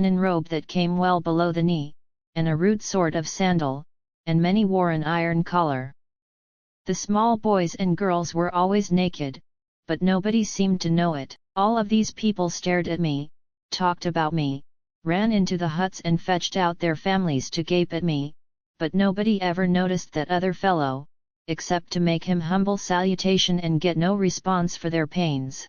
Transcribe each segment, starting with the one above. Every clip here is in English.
linen robe that came well below the knee, and a rude sort of sandal, and many wore an iron collar. The small boys and girls were always naked, but nobody seemed to know it. All of these people stared at me, talked about me, ran into the huts and fetched out their families to gape at me, but nobody ever noticed that other fellow, except to make him humble salutation and get no response for their pains.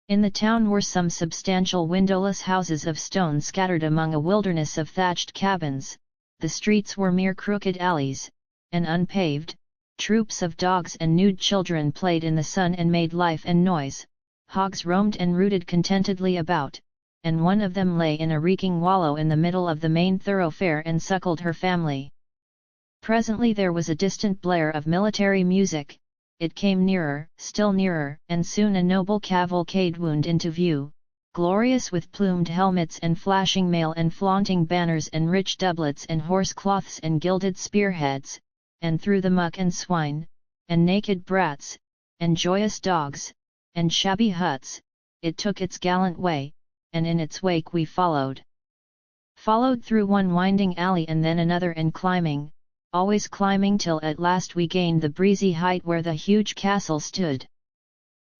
In the town were some substantial windowless houses of stone scattered among a wilderness of thatched cabins. The streets were mere crooked alleys, and unpaved. Troops of dogs and nude children played in the sun and made life and noise. Hogs roamed and rooted contentedly about, and one of them lay in a reeking wallow in the middle of the main thoroughfare and suckled her family. Presently there was a distant blare of military music. It came nearer, still nearer, and soon a noble cavalcade wound into view, glorious with plumed helmets and flashing mail and flaunting banners and rich doublets and horse cloths and gilded spearheads, and through the muck and swine, and naked brats, and joyous dogs, and shabby huts, it took its gallant way, and in its wake we followed. Followed through one winding alley and then another and climbing, always climbing till at last we gained the breezy height where the huge castle stood.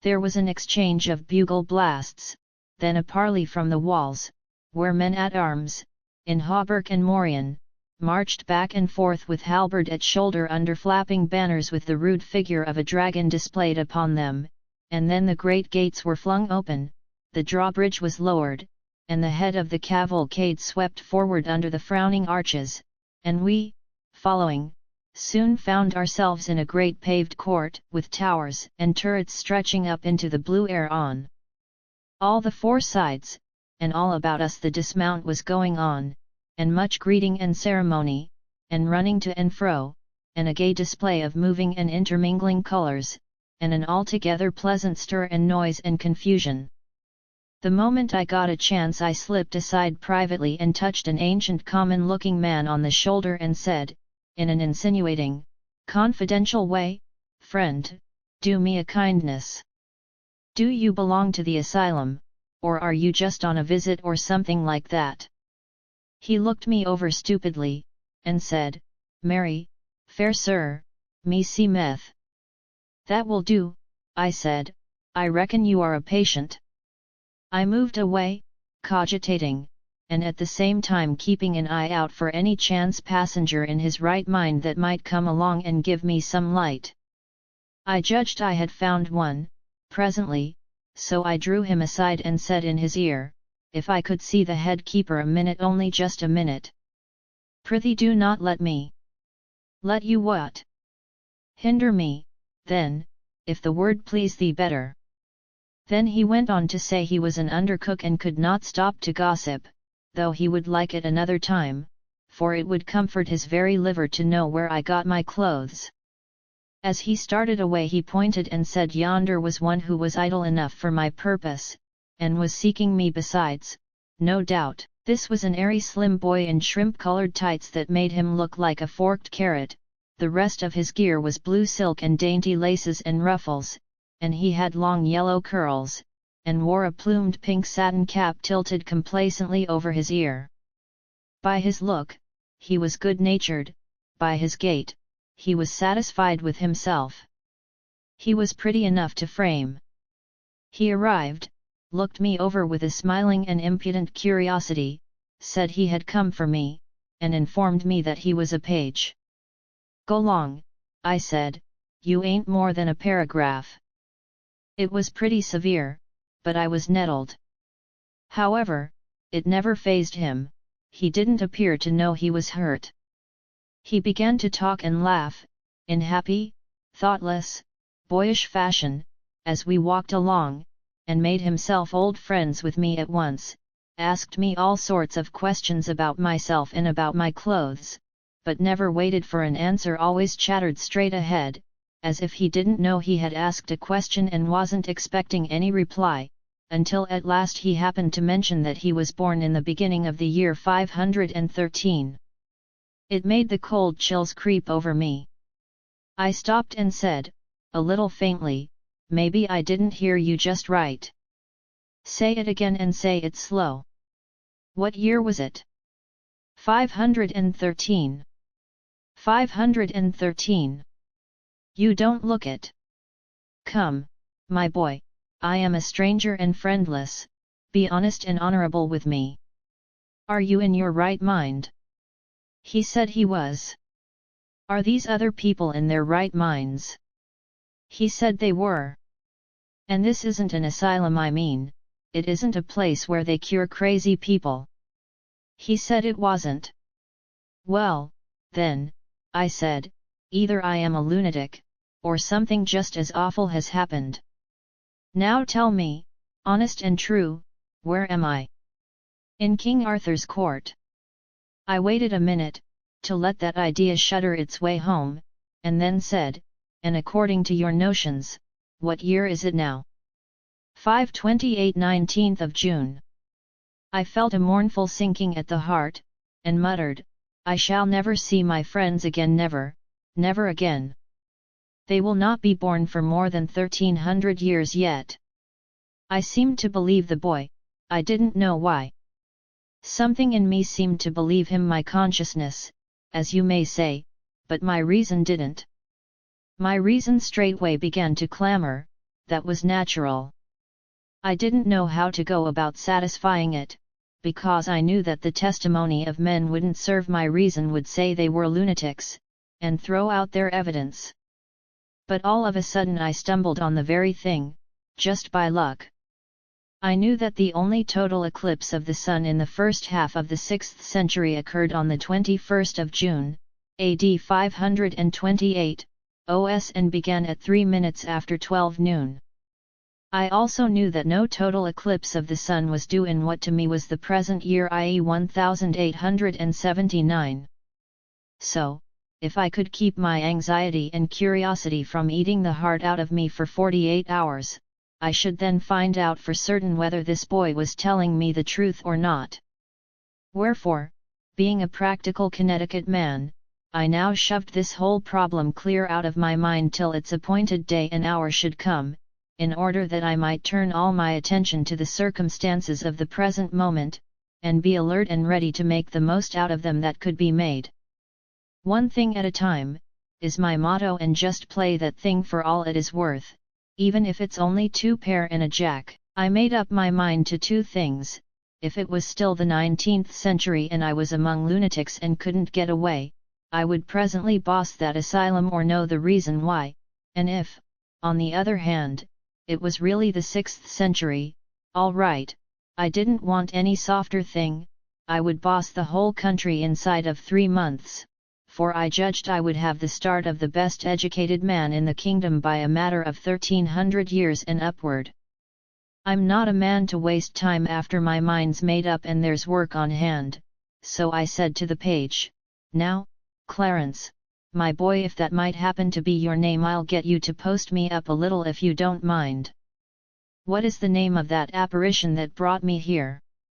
There was an exchange of bugle blasts, then a parley from the walls, where men at arms, in hauberk and morion, marched back and forth with halberd at shoulder under flapping banners with the rude figure of a dragon displayed upon them, and then the great gates were flung open, the drawbridge was lowered, and the head of the cavalcade swept forward under the frowning arches, and we, following, soon found ourselves in a great paved court, with towers and turrets stretching up into the blue air on all the four sides, and all about us the dismount was going on, and much greeting and ceremony, and running to and fro, and a gay display of moving and intermingling colours, and an altogether pleasant stir and noise and confusion. The moment I got a chance I slipped aside privately and touched an ancient common-looking man on the shoulder and said, in an insinuating, confidential way, "Friend, do me a kindness. Do you belong to the asylum, or are you just on a visit or something like that?" He looked me over stupidly, and said, "Marry, fair sir, me see meth." "That will do," I said, "I reckon you are a patient." I moved away, cogitating, and at the same time keeping an eye out for any chance passenger in his right mind that might come along and give me some light. I judged I had found one, presently, so I drew him aside and said in his ear, if I could see the head keeper a minute, only just a minute. "Prithee do not let me." "Let you what?" "Hinder me, then, if the word please thee better." Then he went on to say he was an undercook and could not stop to gossip, though he would like it another time, for it would comfort his very liver to know where I got my clothes. As he started away he pointed and said yonder was one who was idle enough for my purpose, and was seeking me besides, no doubt. This was an airy slim boy in shrimp-coloured tights that made him look like a forked carrot. The rest of his gear was blue silk and dainty laces and ruffles, and he had long yellow curls, and wore a plumed pink satin cap tilted complacently over his ear. By his look, he was good-natured, by his gait, he was satisfied with himself. He was pretty enough to frame. He arrived, looked me over with a smiling and impudent curiosity, said he had come for me, and informed me that he was a page. "Go long," I said, "you ain't more than a paragraph." It was pretty severe, but I was nettled. However, it never fazed him, he didn't appear to know he was hurt. He began to talk and laugh, in happy, thoughtless, boyish fashion, as we walked along, and made himself old friends with me at once, asked me all sorts of questions about myself and about my clothes, but never waited for an answer, always chattered straight ahead, as if he didn't know he had asked a question and wasn't expecting any reply, until at last he happened to mention that he was born in the beginning of the year 513. It made the cold chills creep over me. I stopped and said, a little faintly, "Maybe I didn't hear you just right. Say it again and say it slow." What year was it? 513. 513. You don't look it. Come, my boy, I am a stranger and friendless, be honest and honorable with me. Are you in your right mind? He said he was. Are these other people in their right minds? He said they were. And this isn't an asylum, I mean, it isn't a place where they cure crazy people. He said it wasn't. Well, then, I said, either I am a lunatic, or something just as awful has happened. Now tell me, honest and true, where am I? In King Arthur's court. I waited a minute, to let that idea shudder its way home, and then said, and according to your notions, what year is it now? 528 19th of June. I felt a mournful sinking at the heart, and muttered, I shall never see my friends again, never, never again. They will not be born for more than 1300 years yet. I seemed to believe the boy, I didn't know why. Something in me seemed to believe him, my consciousness, as you may say, but my reason didn't. My reason straightway began to clamor, that was natural. I didn't know how to go about satisfying it, because I knew that the testimony of men wouldn't serve. My reason would say they were lunatics, and throw out their evidence. But all of a sudden I stumbled on the very thing, just by luck. I knew that the only total eclipse of the sun in the first half of the 6th century occurred on the 21st of June, AD 528, OS, and began at 3 minutes after 12 noon. I also knew that no total eclipse of the sun was due in what to me was the present year, i.e. 1879. So, if I could keep my anxiety and curiosity from eating the heart out of me for 48 hours, I should then find out for certain whether this boy was telling me the truth or not. Wherefore, being a practical Connecticut man, I now shoved this whole problem clear out of my mind till its appointed day and hour should come, in order that I might turn all my attention to the circumstances of the present moment, and be alert and ready to make the most out of them that could be made. One thing at a time, is my motto, and just play that thing for all it is worth, even if it's only 2 pair and a jack. I made up my mind to 2 things: if it was still the 19th century and I was among lunatics and couldn't get away, I would presently boss that asylum or know the reason why, and if, on the other hand, it was really the 6th century, all right, I didn't want any softer thing, I would boss the whole country inside of 3 months, for I judged I would have the start of the best educated man in the kingdom by a matter of 1300 years and upward. I'm not a man to waste time after my mind's made up and there's work on hand, so I said to the page, now, Clarence, my boy, if that might happen to be your name, I'll get you to post me up a little if you don't mind. What is the name of that apparition that brought me here?